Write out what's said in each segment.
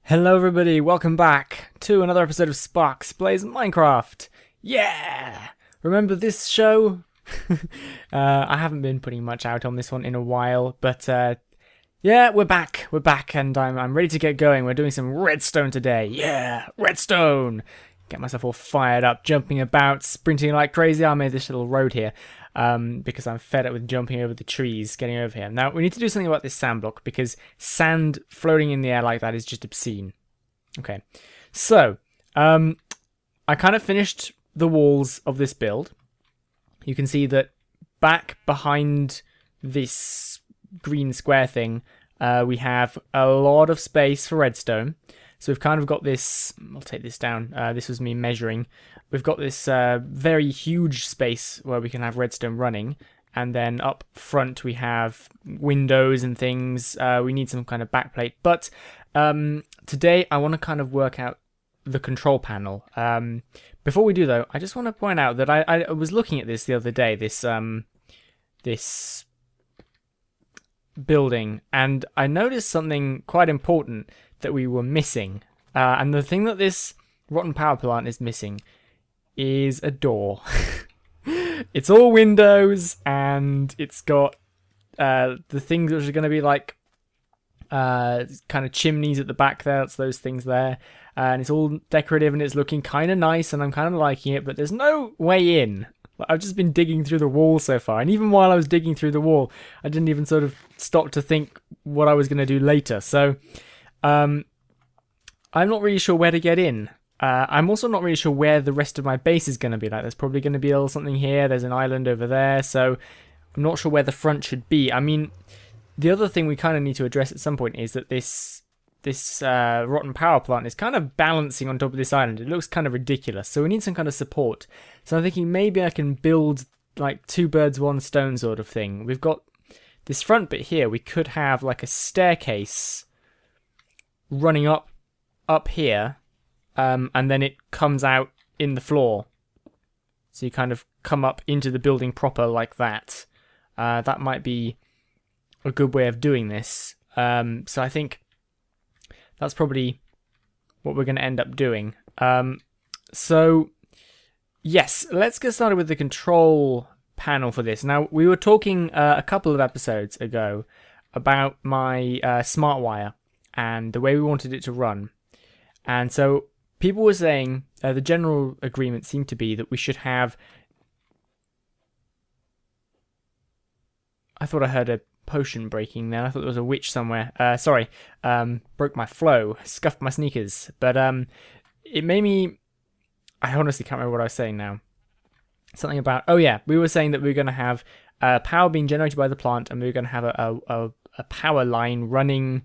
Hello everybody, welcome back to another episode of Sparks Plays Minecraft. Yeah! Remember this show? I haven't been putting much out on this one in a while, but yeah, we're back, and I'm ready to get going. We're doing some redstone today. Yeah, redstone! Get myself all fired up, jumping about, sprinting like crazy. I made this little road here because I'm fed up with jumping over the trees, getting over here. Now, we need to do something about this sand block because sand floating in the air like that is just obscene. Okay, so I kind of finished the walls of this build. You can see that back behind this green square thing, we have a lot of space for redstone. So we've kind of got this, I'll take this down, this was me measuring. We've got this very huge space where we can have redstone running. And then up front we have windows and things. We need some kind of backplate. But today I want to kind of work out the control panel. Before we do though, I just want to point out that I was looking at this the other day, this building, and I noticed something quite important that we were missing. And the thing that this rotten power plant is missing is a door. It's all windows, and it's got the things which are going to be like kind of chimneys at the back there. That's those things there. And it's all decorative, and it's looking kind of nice, and I'm kind of liking it, but there's no way in. I've just been digging through the wall so far, and even while I was digging through the wall, I didn't even sort of stop to think what I was going to do later. So I'm not really sure where to get in. I'm also not really sure where the rest of my base is going to be. Like, there's probably going to be a little something here. There's an island over there, so I'm not sure where the front should be. I mean, the other thing we kind of need to address at some point is that this rotten power plant is kind of balancing on top of this island. It looks kind of ridiculous, so we need some kind of support. So I'm thinking maybe I can build like two birds, one stone sort of thing. We've got this front bit here. We could have like a staircase running up here. And then it comes out in the floor. So you kind of come up into the building proper like that. That might be a good way of doing this. So I think that's probably what we're going to end up doing. So yes, let's get started with the control panel for this. Now, we were talking a couple of episodes ago about my smart wire and the way we wanted it to run. And so people were saying the general agreement seemed to be that we should have... I thought I heard a potion breaking then. I thought there was a witch somewhere. Sorry, broke my flow, scuffed my sneakers. But it made me... I honestly can't remember what I was saying now. Something about... Oh yeah, we were saying that we were going to have power being generated by the plant, and we were going to have a power line running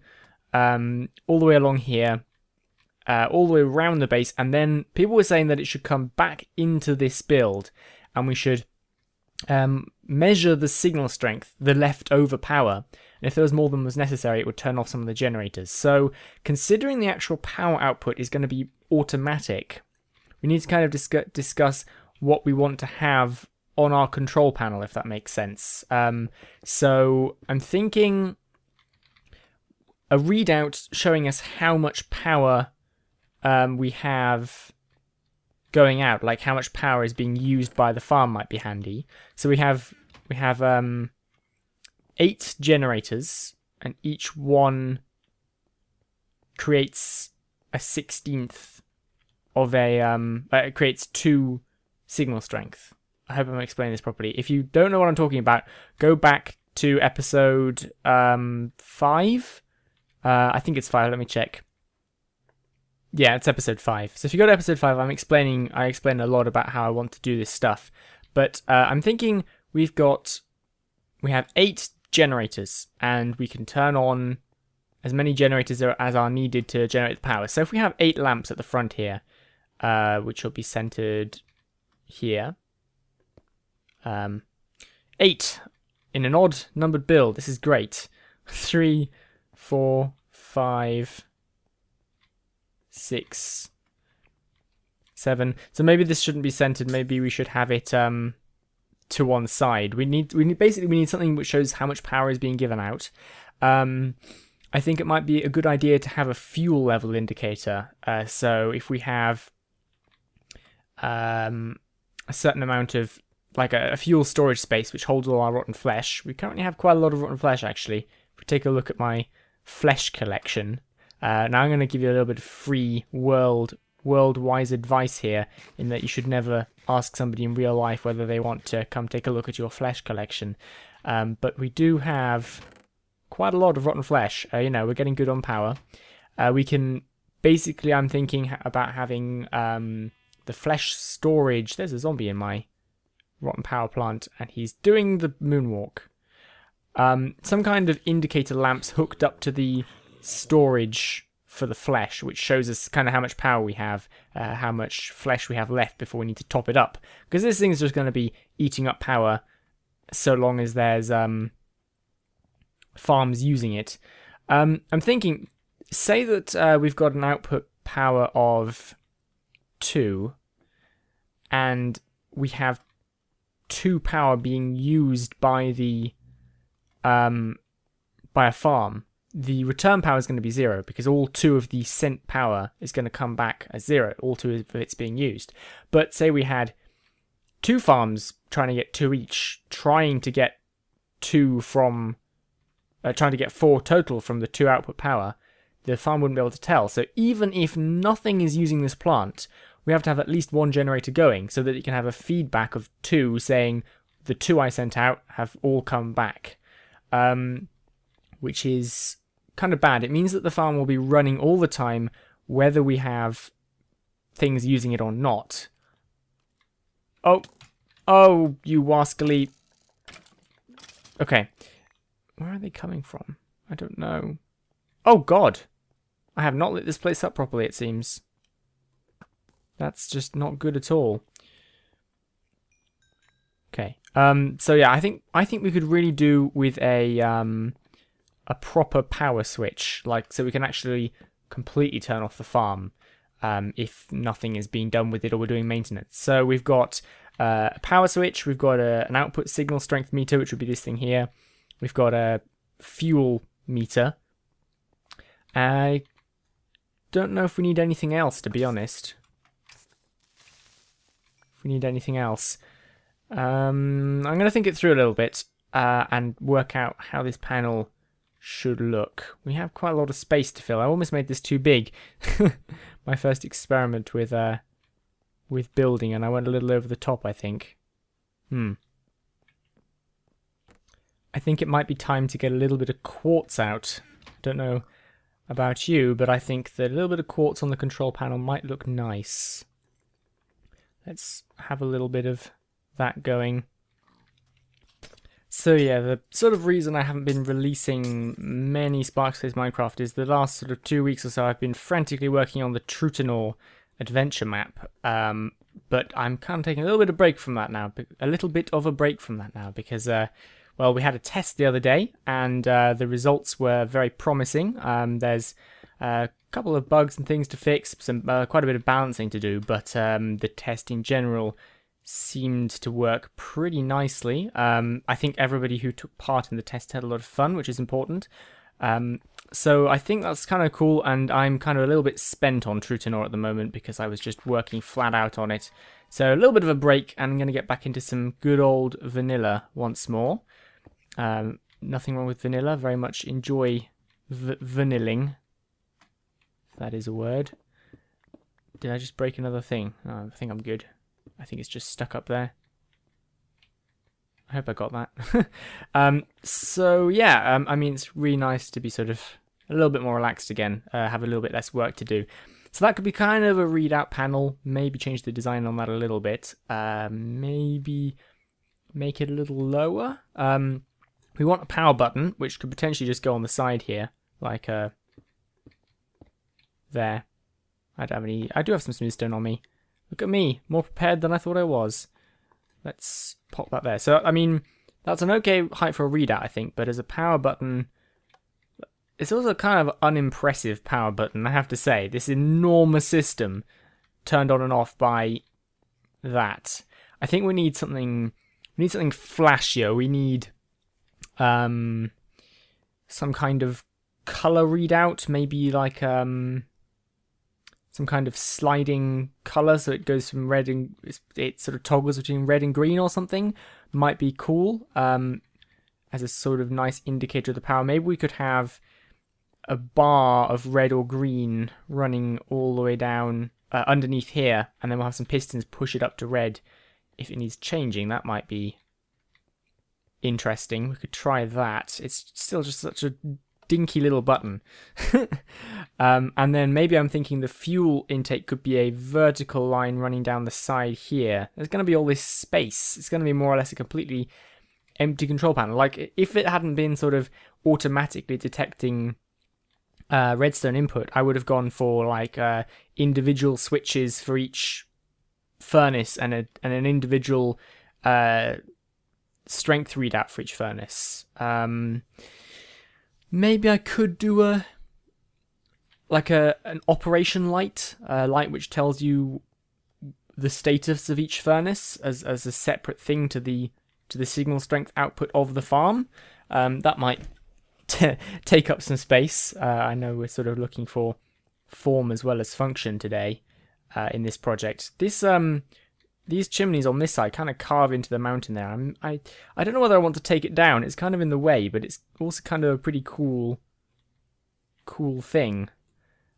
all the way along here. All the way around the base, and then people were saying that it should come back into this build, and we should measure the signal strength, the leftover power, and if there was more than was necessary, it would turn off some of the generators. So considering the actual power output is going to be automatic, we need to kind of discuss what we want to have on our control panel, if that makes sense. So I'm thinking a readout showing us how much power we have going out, like how much power is being used by the farm might be handy. So we have 8 generators, and each one creates a 16th of a it creates 2 signal strength. I hope I'm explaining this properly. If you don't know what I'm talking about, go back to episode 5. I think it's 5. Let me check. Yeah, it's episode 5. So if you go to episode 5, I explain a lot about how I want to do this stuff. But I'm thinking we have 8 generators, and we can turn on as many generators as are needed to generate the power. So if we have 8 lamps at the front here, which will be centered here. 8 in an odd numbered build. This is great. 3, 4, 5... 6, 7. So maybe this shouldn't be centered. Maybe we should have it to one side. We need something which shows how much power is being given out. I think it might be a good idea to have a fuel level indicator. So if we have a certain amount of, like a fuel storage space which holds all our rotten flesh. We currently have quite a lot of rotten flesh, actually. If we take a look at my flesh collection. Now I'm going to give you a little bit of free world-wise advice here, in that you should never ask somebody in real life whether they want to come take a look at your flesh collection. But we do have quite a lot of rotten flesh. You know, we're getting good on power. We can, basically, I'm thinking about having the flesh storage. There's a zombie in my rotten power plant, and he's doing the moonwalk. Some kind of indicator lamps hooked up to the storage for the flesh, which shows us kind of how much power we have, how much flesh we have left before we need to top it up. Because this thing's just going to be eating up power so long as there's farms using it. I'm thinking, say that we've got an output power of 2, and we have 2 power being used by the by a farm. The return power is going to be 0, because all 2 of the sent power is going to come back as 0, all 2 of it's being used. But say we had 2 farms trying to get 2 each, trying to get 2 from, trying to get 4 total from the 2 output power, the farm wouldn't be able to tell. So even if nothing is using this plant, we have to have at least 1 generator going, so that it can have a feedback of 2 saying the 2 I sent out have all come back. Which is kind of bad. It means that the farm will be running all the time, whether we have things using it or not. Oh, you wascally. Okay. Where are they coming from? I don't know. Oh, God. I have not lit this place up properly, it seems. That's just not good at all. Okay. So yeah, I think we could really do with a proper power switch, like, so we can actually completely turn off the farm if nothing is being done with it or we're doing maintenance. So we've got a power switch, we've got an output signal strength meter, which would be this thing here. We've got a fuel meter. I don't know if we need anything else, to be honest. If we need anything else. I'm going to think it through a little bit and work out how this panel should look. We have quite a lot of space to fill. I almost made this too big. My first experiment with building, and I went a little over the top, I think. I think it might be time to get a little bit of quartz out. Don't know about you, but I think that a little bit of quartz on the control panel might look nice. Let's have a little bit of that going. So yeah, the sort of reason I haven't been releasing many Sparkspace Minecraft is the last sort of 2 weeks or so I've been frantically working on the Trutanor adventure map, but I'm kind of taking a little bit of break from that now, because well, we had a test the other day, and the results were very promising. There's a couple of bugs and things to fix, quite a bit of balancing to do, but the test in general seemed to work pretty nicely. I think everybody who took part in the test had a lot of fun, which is important. So I think that's kind of cool, and I'm kind of a little bit spent on Trutanor at the moment because I was just working flat out on it. So a little bit of a break, and I'm going to get back into some good old vanilla once more. Nothing wrong with vanilla, very much enjoy vanilling. If that is a word. Did I just break another thing? Oh, I think I'm good. I think it's just stuck up there. I hope I got that. So yeah, I mean, it's really nice to be sort of a little bit more relaxed again, have a little bit less work to do. So that could be kind of a readout panel, maybe change the design on that a little bit, maybe make it a little lower. We want a power button, which could potentially just go on the side here, like there. I do have some smoothstone on me. Look at me, more prepared than I thought I was. Let's pop that there. So, I mean, that's an okay height for a readout, I think, but as a power button, it's also kind of unimpressive power button, I have to say. This enormous system turned on and off by that. I think we need something flashier. We need some kind of color readout, maybe like some kind of sliding color, so it goes from red and it sort of toggles between red and green or something, might be cool as a sort of nice indicator of the power. Maybe we could have a bar of red or green running all the way down underneath here, and then we'll have some pistons push it up to red if it needs changing. That might be interesting. We could try that. It's still just such a dinky little button. And then maybe I'm thinking the fuel intake could be a vertical line running down the side here. There's going to be all this space. It's going to be more or less a completely empty control panel. Like, if it hadn't been sort of automatically detecting redstone input, I would have gone for like individual switches for each furnace and an individual strength readout for each furnace. Maybe I could do an operation light, a light which tells you the status of each furnace as a separate thing to the signal strength output of the farm. That might take up some space. I know we're sort of looking for form as well as function today in this project. These chimneys on this side kind of carve into the mountain there. I don't know whether I want to take it down. It's kind of in the way, but it's also kind of a pretty cool thing.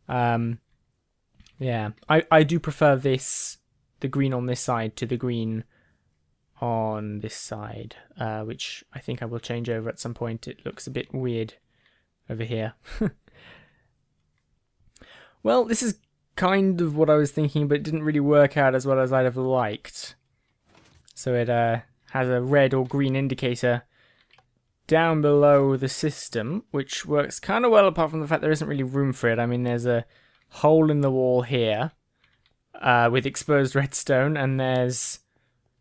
Yeah, I do prefer the green on this side to the green on this side, which I think I will change over at some point. It looks a bit weird over here. Well, this is kind of what I was thinking, but it didn't really work out as well as I'd have liked. So it has a red or green indicator down below the system, which works kind of well apart from the fact there isn't really room for it. I mean, there's a hole in the wall here with exposed redstone, and there's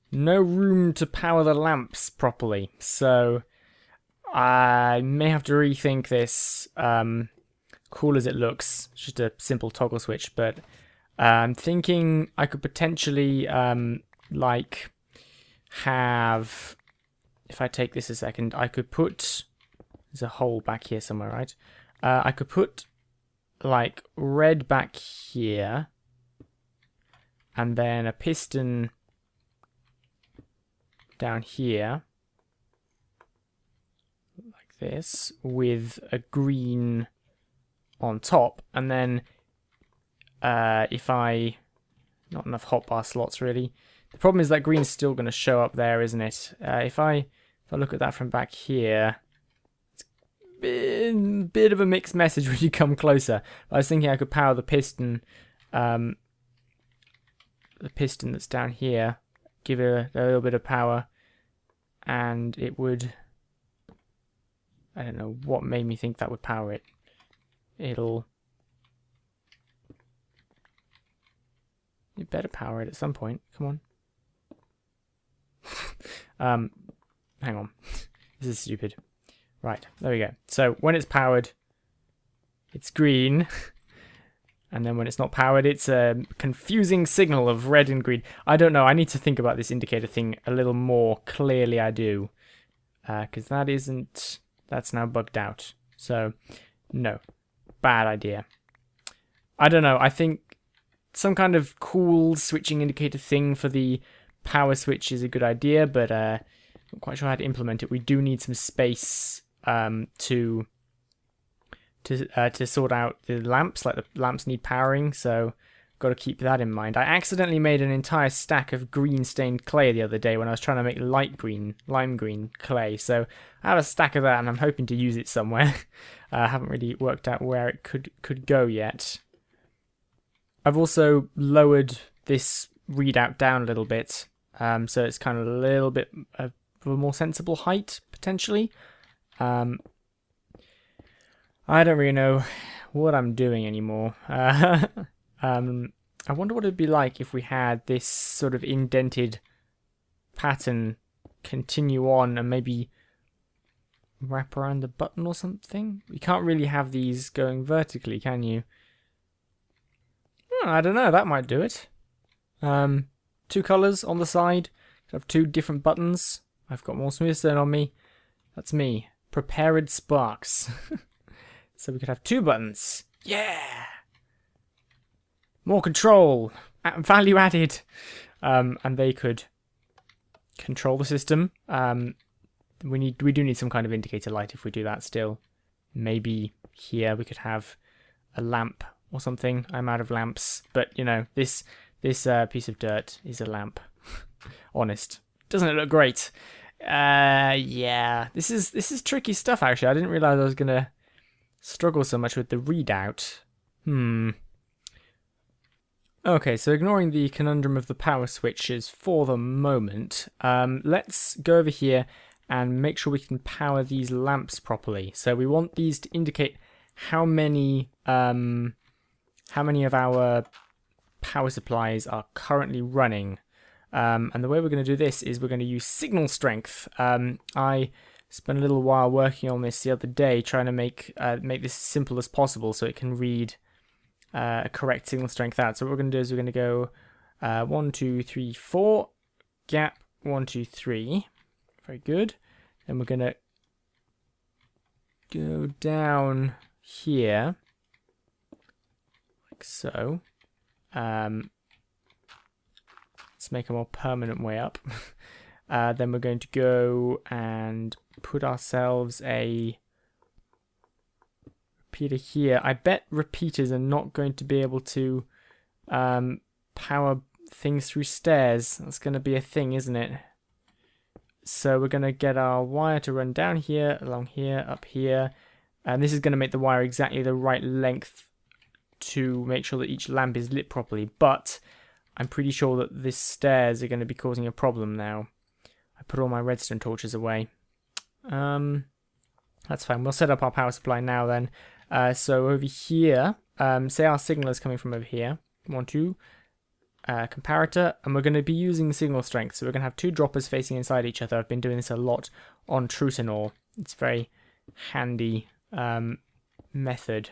no room to power the lamps properly. So I may have to rethink this. Cool as it looks, it's just a simple toggle switch, but I'm thinking I could potentially like have, if I take this a second, I could put, there's a hole back here somewhere, right? I could put like red back here, and then a piston down here like this with a green on top, and then if I, not enough hotbar slots really. The problem is that green's still going to show up there, isn't it? If I look at that from back here, it's a bit of a mixed message when you come closer. I was thinking I could power the piston that's down here, give it a little bit of power, and it would, I don't know what made me think that would power it. It better power it at some point. Come on. Hang on. This is stupid. Right, there we go. So when it's powered, it's green. And then when it's not powered, it's a confusing signal of red and green. I don't know. I need to think about this indicator thing a little more clearly. I do. Because that's now bugged out. So, no. Bad idea. I don't know. I think some kind of cool switching indicator thing for the power switch is a good idea, but I'm not quite sure how to implement it. We do need some space to sort out the lamps. Like, the lamps need powering, so got to keep that in mind. I accidentally made an entire stack of green stained clay the other day when I was trying to make lime green clay. So I have a stack of that, and I'm hoping to use it somewhere. I haven't really worked out where it could go yet. I've also lowered this readout down a little bit, so it's kind of a little bit of a more sensible height, potentially. I don't really know what I'm doing anymore. I wonder what it'd be like if we had this sort of indented pattern continue on and maybe wrap around the button or something. You can't really have these going vertically, can you? I don't know, that might do it. 2 colours on the side. I have 2 different buttons. I've got more smooth stone on me. That's me. Prepared sparks. So we could have 2 buttons. Yeah! More control! Value added! And they could control the system. We do need some kind of indicator light if we do that still. Maybe here we could have a lamp or something. I'm out of lamps. But, you know, this piece of dirt is a lamp. Honest. Doesn't it look great? Yeah. This is tricky stuff, actually. I didn't realize I was going to struggle so much with the readout. Okay, so ignoring the conundrum of the power switches for the moment, let's go over here and make sure we can power these lamps properly. So we want these to indicate how many of our power supplies are currently running. And the way we're going to do this is we're going to use signal strength. I spent a little while working on this the other day, trying to make this as simple as possible so it can read a correct signal strength out. So what we're going to do is we're going to go 1, 2, 3, 4, gap 1, 2, 3. Very good. Then we're going to go down here, like so. Let's make a more permanent way up. Then we're going to go and put ourselves a repeater here. I bet repeaters are not going to be able to power things through stairs. That's going to be a thing, isn't it? So we're going to get our wire to run down here, along here, up here. And this is going to make the wire exactly the right length to make sure that each lamp is lit properly. But I'm pretty sure that these stairs are going to be causing a problem now. I put all my redstone torches away. That's fine. We'll set up our power supply now then. So over here, say our signal is coming from over here. 1, 2, comparator, and we're going to be using signal strength. So we're going to have 2 droppers facing inside each other. I've been doing this a lot on Trutanor. It's a very handy method.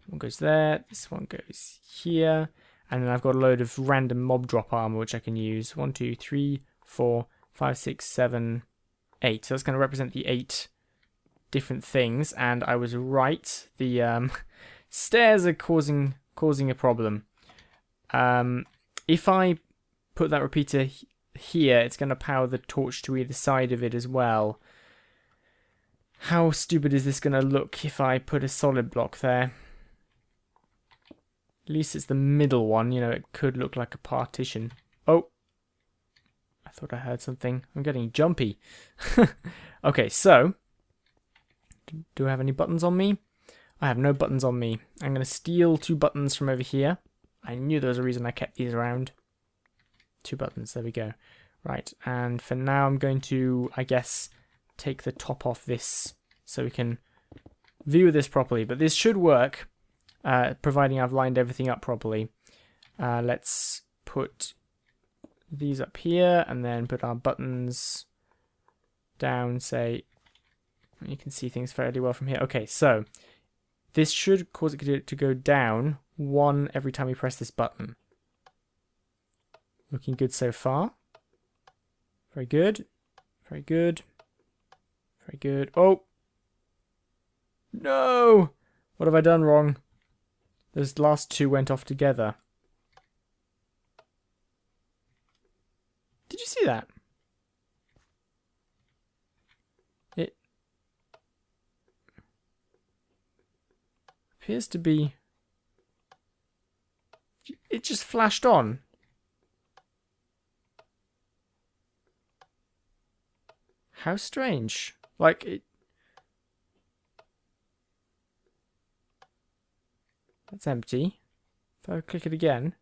One goes there, this one goes here, and then I've got a load of random mob drop armor which I can use. 1, 2, 3, 4, 5, 6, 7, 8. So that's going to represent the 8 different things, and I was right. The stairs are causing a problem. If I put that repeater here, it's going to power the torch to either side of it as well. How stupid is this going to look if I put a solid block there? At least it's the middle one, you know, it could look like a partition. Oh! I thought I heard something. I'm getting jumpy. Okay, so, do I have any buttons on me? I have no buttons on me. I'm going to steal 2 buttons from over here. I knew there was a reason I kept these around. 2 buttons, there we go. Right, and for now I'm going to, I guess, take the top off this so we can view this properly. But this should work, providing I've lined everything up properly. Let's put these up here and then put our buttons down, say, you can see things fairly well from here. Okay, so this should cause it to go down 1 every time we press this button. Looking good so far. Very good. Very good. Very good. Oh! No! What have I done wrong? Those last 2 went off together. Did you see that? It appears to be... It just flashed on. How strange. Like, it... That's empty. If I click it again...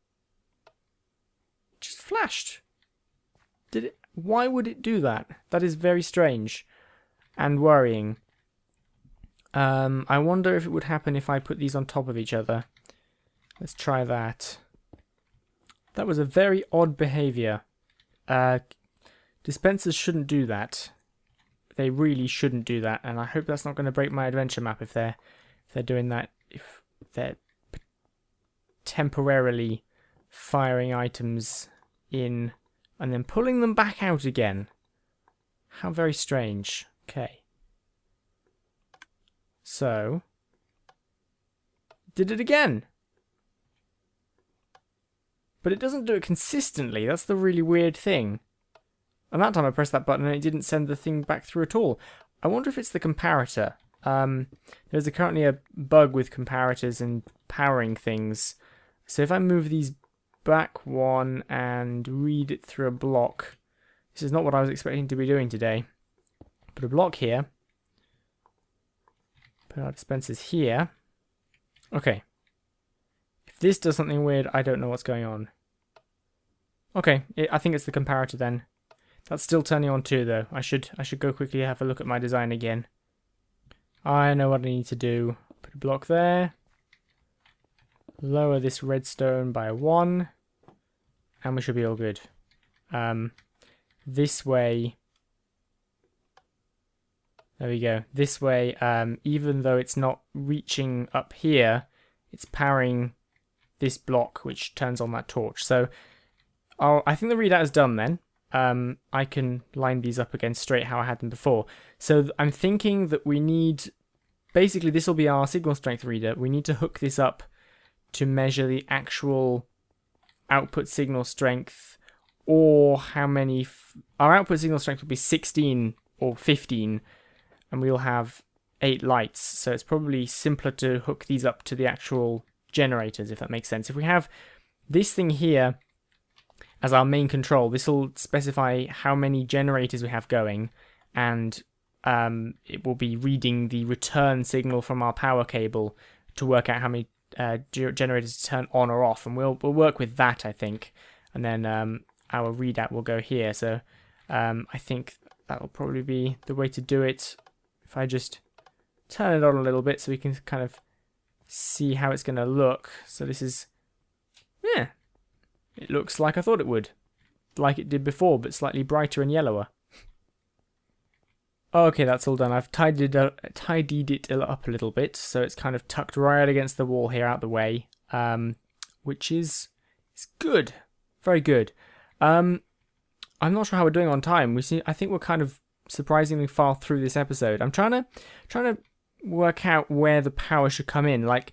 It just flashed. Did it? Why would it do that? That is very strange. And worrying. I wonder if it would happen if I put these on top of each other. Let's try that. That was a very odd behavior. Dispensers shouldn't do that. They really shouldn't do that, and I hope that's not going to break my adventure map if they're doing that. If they're temporarily firing items in and then pulling them back out again. How very strange. Okay. So did it again. But it doesn't do it consistently. That's the really weird thing. And that time I pressed that button and it didn't send the thing back through at all. I wonder if it's the comparator. There's currently a bug with comparators and powering things. So if I move these back one and read it through a block. This is not what I was expecting to be doing today. Put a block here. Put our dispensers here. Okay. If this does something weird, I don't know what's going on. Okay, I think it's the comparator then. That's still turning on too, though. I should go quickly have a look at my design again. I know what I need to do. Put a block there. Lower this redstone by 1. And we should be all good. This way. There we go. This way, even though it's not reaching up here, it's powering this block, which turns on that torch. So I think the readout is done then. I can line these up again straight how I had them before. So I'm thinking that we need, basically this will be our signal strength reader. We need to hook this up to measure the actual output signal strength, or how many, our output signal strength will be 16 or 15, and we'll have 8 lights. So it's probably simpler to hook these up to the actual generators, if that makes sense. If we have this thing here as our main control, this will specify how many generators we have going, and it will be reading the return signal from our power cable to work out how many generators to turn on or off, and we'll work with that, I think, and then our readout will go here. So I think that will probably be the way to do it. If I just turn it on a little bit so we can kind of see how it's going to look. So this is, yeah, it looks like I thought it would, like it did before, but slightly brighter and yellower. Okay, that's all done. I've tidied it up a little bit, so it's kind of tucked right against the wall here, out the way, which is good, very good. I'm not sure how we're doing on time. I think we're kind of surprisingly far through this episode. I'm trying to work out where the power should come in. Like,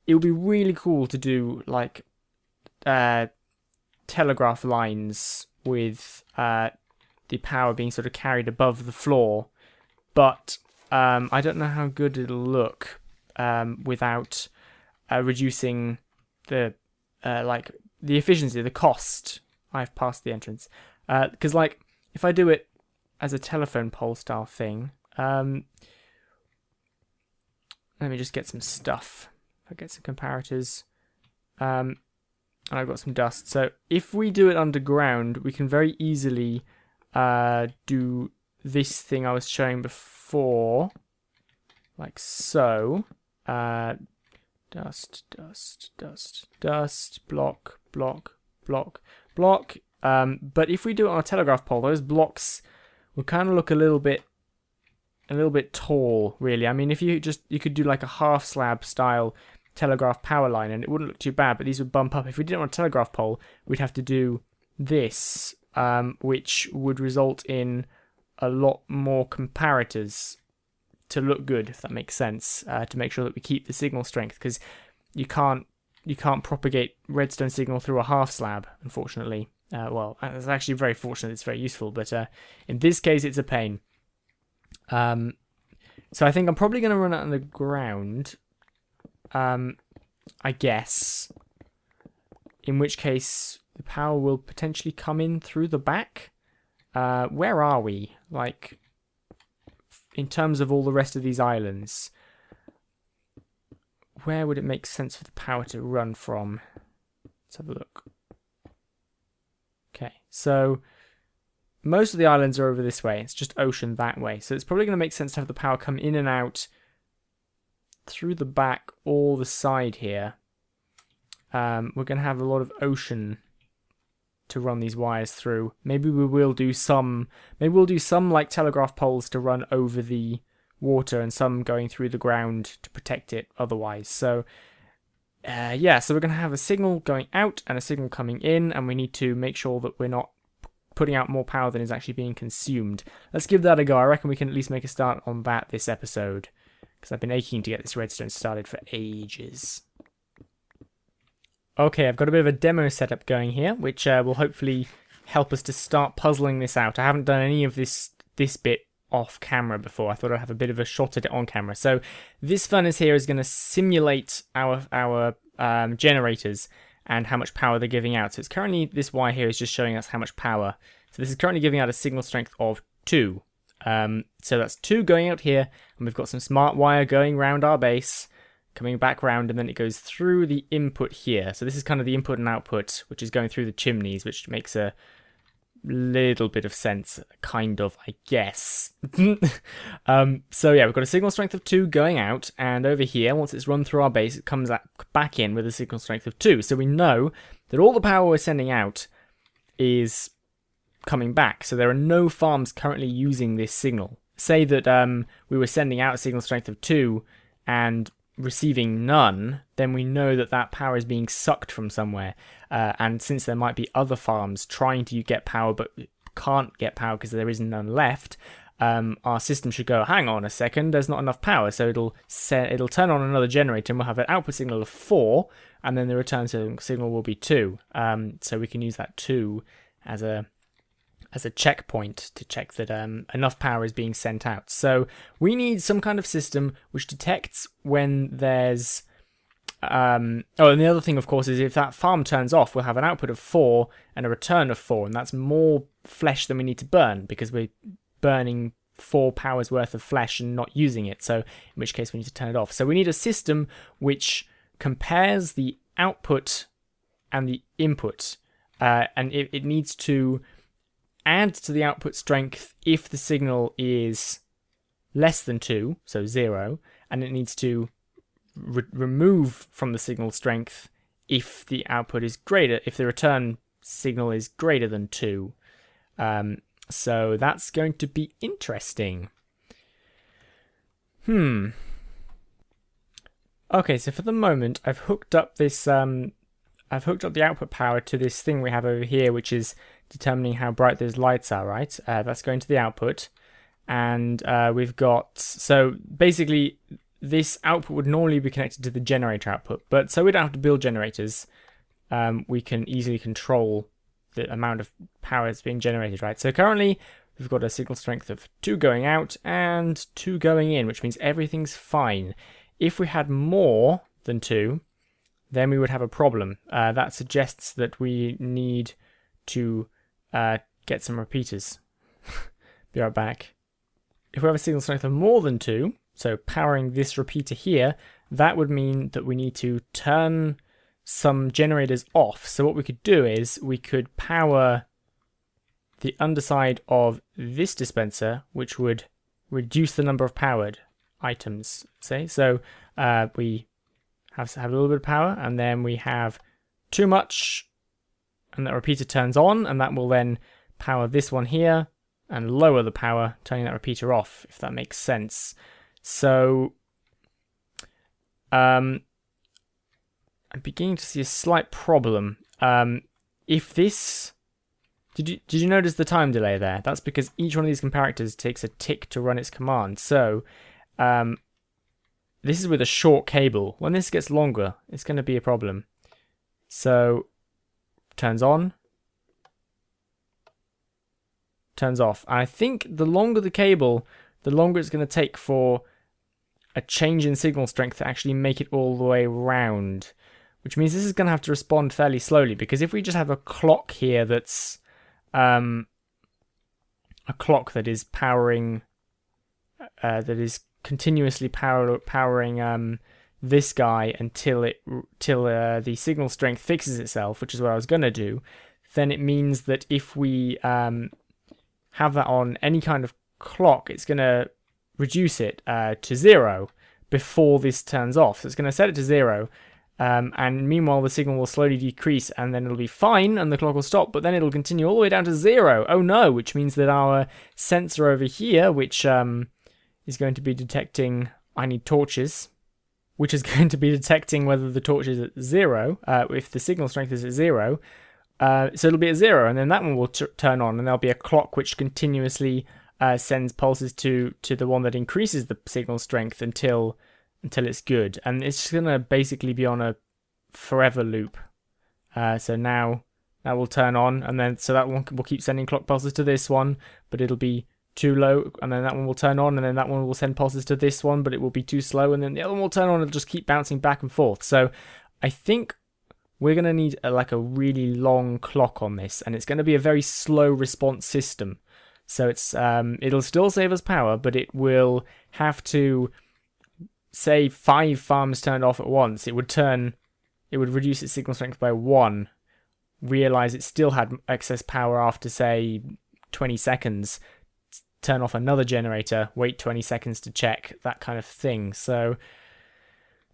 it would be really cool to do like telegraph lines with the power being sort of carried above the floor, but I don't know how good it'll look without reducing the like the efficiency, the cost. I've passed the entrance, because like if I do it as a telephone pole style thing, let me just get some stuff. I'll get some comparators. And I've got some dust. So if we do it underground, we can very easily do this thing I was showing before, like so. Dust, dust, dust, dust, block, block, block, block. But if we do it on a telegraph pole, those blocks will kind of look a little bit tall, really. I mean, if you could do like a half slab style telegraph power line, and it wouldn't look too bad, but these would bump up. If we did it on a telegraph pole, we'd have to do this, which would result in a lot more comparators to look good, if that makes sense, to make sure that we keep the signal strength, because you can't propagate redstone signal through a half slab, unfortunately. Well, it's actually very fortunate, it's very useful, but in this case it's a pain. So I think I'm probably going to run it underground, I guess, in which case the power will potentially come in through the back. Where are we, like, in terms of all the rest of these islands? Where would it make sense for the power to run from? Let's have a look. Okay, so most of the islands are over this way. It's just ocean that way. So it's probably going to make sense to have the power come in and out through the back or the side here. We're going to have a lot of ocean to run these wires through. Maybe we'll do some like telegraph poles to run over the water, and some going through the ground to protect it otherwise. So yeah, so we're going to have a signal going out and a signal coming in, and we need to make sure that we're not putting out more power than is actually being consumed. Let's give that a go. I reckon we can at least make a start on that this episode, because I've been aching to get this redstone started for ages. Okay, I've got a bit of a demo setup going here, which will hopefully help us to start puzzling this out. I haven't done any of this bit off camera before. I thought I'd have a bit of a shot at it on camera. So this furnace here is going to simulate our generators and how much power they're giving out. So it's currently, this wire here is just showing us how much power. So this is currently giving out a signal strength of 2. So that's 2 going out here, and we've got some smart wire going around our base, coming back round, and then it goes through the input here. So this is kind of the input and output, which is going through the chimneys, which makes a little bit of sense, kind of, I guess. So yeah, we've got a signal strength of 2 going out, and over here, once it's run through our base, it comes back in with a signal strength of 2. So we know that all the power we're sending out is coming back. So there are no farms currently using this signal. Say that we were sending out a signal strength of 2 and receiving none, then we know that that power is being sucked from somewhere. And since there might be other farms trying to get power but can't get power because there is none left, our system should go, hang on a second, there's not enough power. So it'll turn on another generator, and we'll have an output signal of 4, and then the return signal will be 2. So we can use that 2 as a checkpoint to check that enough power is being sent out. So we need some kind of system which detects when there's... and the other thing, of course, is if that farm turns off, we'll have an output of 4 and a return of 4, and that's more flesh than we need to burn, because we're burning 4 powers worth of flesh and not using it, so in which case we need to turn it off. So we need a system which compares the output and the input, and it needs to add to the output strength if the signal is less than 2, so 0, and it needs to remove from the signal strength if the output is greater, if the return signal is greater than 2. So that's going to be interesting. Okay, so for the moment, I've hooked up this. I've hooked up the output power to this thing we have over here, which is determining how bright those lights are, right? That's going to the output. And we've got, so basically this output would normally be connected to the generator output, but so we don't have to build generators, we can easily control the amount of power that's being generated, right? So currently we've got a signal strength of 2 going out and 2 going in, which means everything's fine. If we had more than 2, then we would have a problem. That suggests that we need to get some repeaters. Be right back. If we have a signal strength of more than 2, so powering this repeater here, that would mean that we need to turn some generators off. So what we could do is we could power the underside of this dispenser, which would reduce the number of powered items, say. So we have a little bit of power, and then we have too much, and that repeater turns on, and that will then power this one here and lower the power, turning that repeater off, if that makes sense. So I'm beginning to see a slight problem. If this... Did you notice the time delay there? That's because each one of these comparators takes a tick to run its command. So this is with a short cable. When this gets longer, it's going to be a problem. So turns on, turns off. And I think the longer the cable, the longer it's going to take for a change in signal strength to actually make it all the way around. Which means this is going to have to respond fairly slowly, because if we just have a clock here that's a clock that is powering, that is continuously powering this guy until the signal strength fixes itself, which is what I was going to do, then it means that if we have that on any kind of clock, it's going to reduce it to 0 before this turns off. So it's going to set it to 0, and meanwhile the signal will slowly decrease, and then it'll be fine and the clock will stop, but then it'll continue all the way down to 0. Oh no, which means that our sensor over here, which is going to be detecting, I need torches, which is going to be detecting whether the torch is at 0, if the signal strength is at 0. So it'll be at 0, and then that one will turn on, and there'll be a clock which continuously sends pulses to the one that increases the signal strength until it's good. And it's just going to basically be on a forever loop. So now that will turn on, and then so that one will keep sending clock pulses to this one, but it'll be too low, and then that one will turn on, and then that one will send pulses to this one, but it will be too slow, and then the other one will turn on and just keep bouncing back and forth. So I think we're going to need like a really long clock on this, and it's going to be a very slow response system. So it's it'll still save us power, but it will have to, say 5 farms turned off at once, it would reduce its signal strength by 1, realize it still had excess power after, say, 20 seconds, turn off another generator, wait 20 seconds to check, that kind of thing. So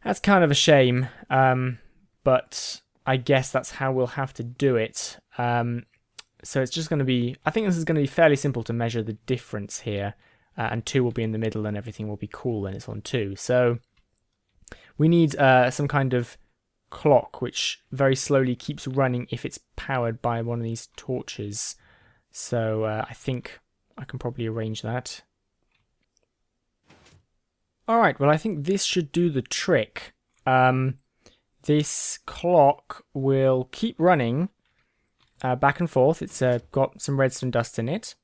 that's kind of a shame, but I guess that's how we'll have to do it. So it's just going to be, I think this is going to be fairly simple to measure the difference here, and 2 will be in the middle and everything will be cool when it's on 2. So we need some kind of clock which very slowly keeps running if it's powered by one of these torches. So I think I can probably arrange that. Alright, well I think this should do the trick. This clock will keep running back and forth. It's got some redstone dust in it,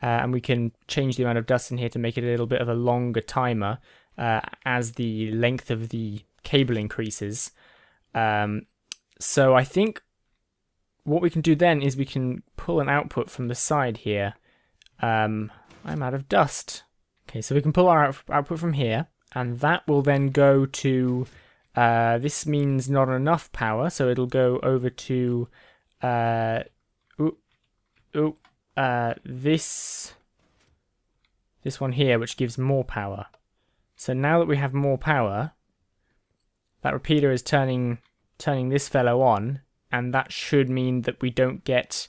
and we can change the amount of dust in here to make it a little bit of a longer timer as the length of the cable increases. So I think what we can do then is we can pull an output from the side here. I'm out of dust. Okay, so we can pull our output from here, and that will then go to, this means not enough power, so it'll go over to this one here, which gives more power. So now that we have more power, that repeater is turning this fellow on, and that should mean that we don't get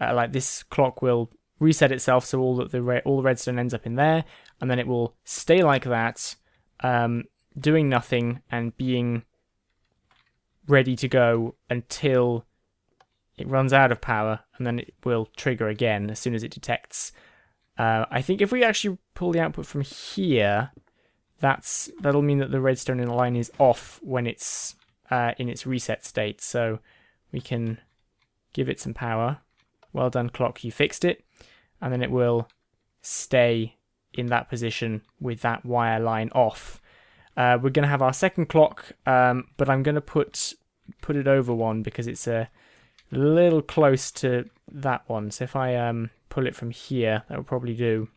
like this clock will reset itself, so all the redstone ends up in there, and then it will stay like that, doing nothing and being ready to go until it runs out of power, and then it will trigger again as soon as it detects. I think if we actually pull the output from here, that'll mean that the redstone in the line is off when it's in its reset state. So we can give it some power. Well done, clock, you fixed it. And then it will stay in that position with that wire line off. We're going to have our second clock, but I'm going to put it over one because it's a little close to that one. So if I pull it from here, that will probably do.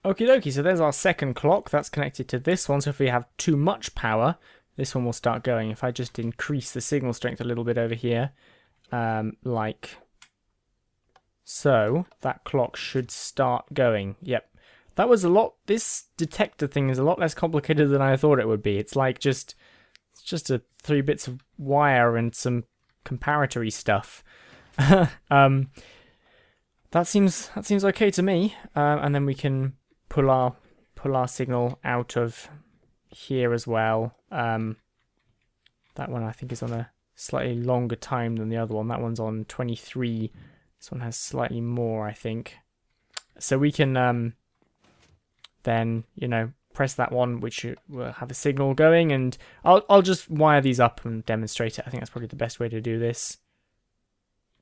Okie dokie, so there's our second clock. That's connected to this one. So if we have too much power, this one will start going. If I just increase the signal strength a little bit over here, like so, that clock should start going. Yep. That was a lot. This detector thing is a lot less complicated than I thought it would be. It's like it's just 3 bits of wire and some comparatory stuff. That seems okay to me. And then we can pull our signal out of here as well. That one I think is on a slightly longer time than the other one. That one's on 23. This one has slightly more, I think. So we can then, press that one, which will have a signal going, and I'll just wire these up and demonstrate it. I think that's probably the best way to do this.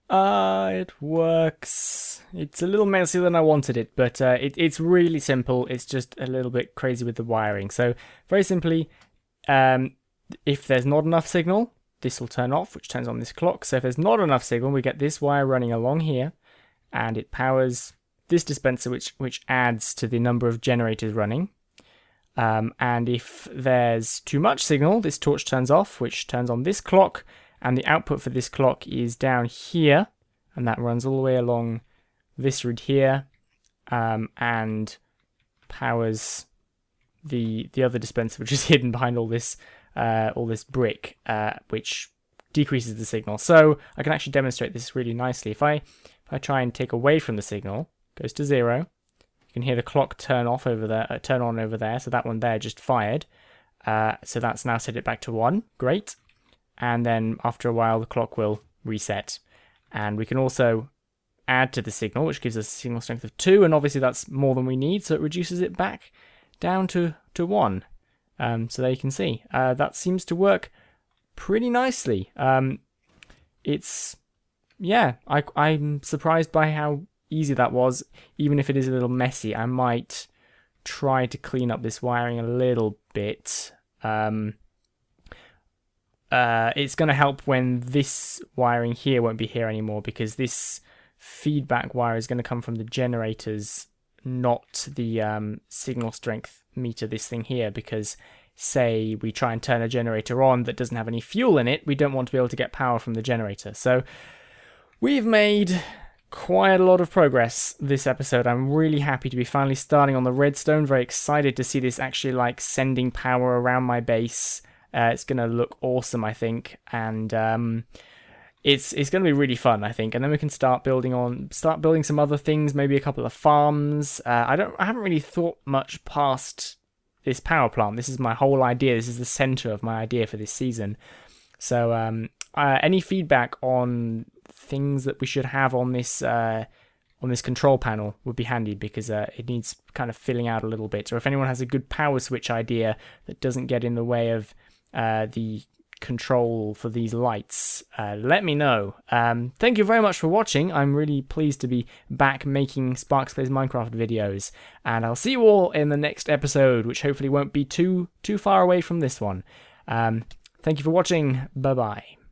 It works. It's a little messier than I wanted it, but it's really simple. It's just a little bit crazy with the wiring. So very simply, if there's not enough signal, this will turn off, which turns on this clock. So if there's not enough signal, we get this wire running along here, and it powers this dispenser, which adds to the number of generators running. And if there's too much signal, this torch turns off, which turns on this clock, and the output for this clock is down here, and that runs all the way along this route here, and powers the other dispenser, which is hidden behind all this brick, which decreases the signal. So I can actually demonstrate this really nicely. If I try and take away from the signal, it goes to 0. You can hear the clock turn on over there. So that one there just fired. So that's now set it back to 1. Great. And then after a while, the clock will reset. And we can also add to the signal, which gives us a signal strength of 2. And obviously that's more than we need, so it reduces it back down to 1. So there you can see. That seems to work pretty nicely. it's, yeah, I'm surprised by how easy that was. Even if it is a little messy, I might try to clean up this wiring a little bit. It's going to help when this wiring here won't be here anymore, because this feedback wire is going to come from the generators, not the signal strength meter, this thing here, because say we try and turn a generator on that doesn't have any fuel in it, we don't want to be able to get power from the generator. So we've made quite a lot of progress this episode. I'm really happy to be finally starting on the redstone. Very excited to see this actually like sending power around my base. It's going to look awesome, I think, and it's going to be really fun, I think. And then we can start building some other things, maybe a couple of farms. I haven't really thought much past this power plant. This is my whole idea. This is the center of my idea for this season. So any feedback on things that we should have on this control panel would be handy, because it needs kind of filling out a little bit. Or if anyone has a good power switch idea that doesn't get in the way of the control for these lights, let me know. Thank you very much for watching. I'm really pleased to be back making Sparks Plays Minecraft videos, and I'll see you all in the next episode, which hopefully won't be too far away from this one. Thank you for watching. Bye bye.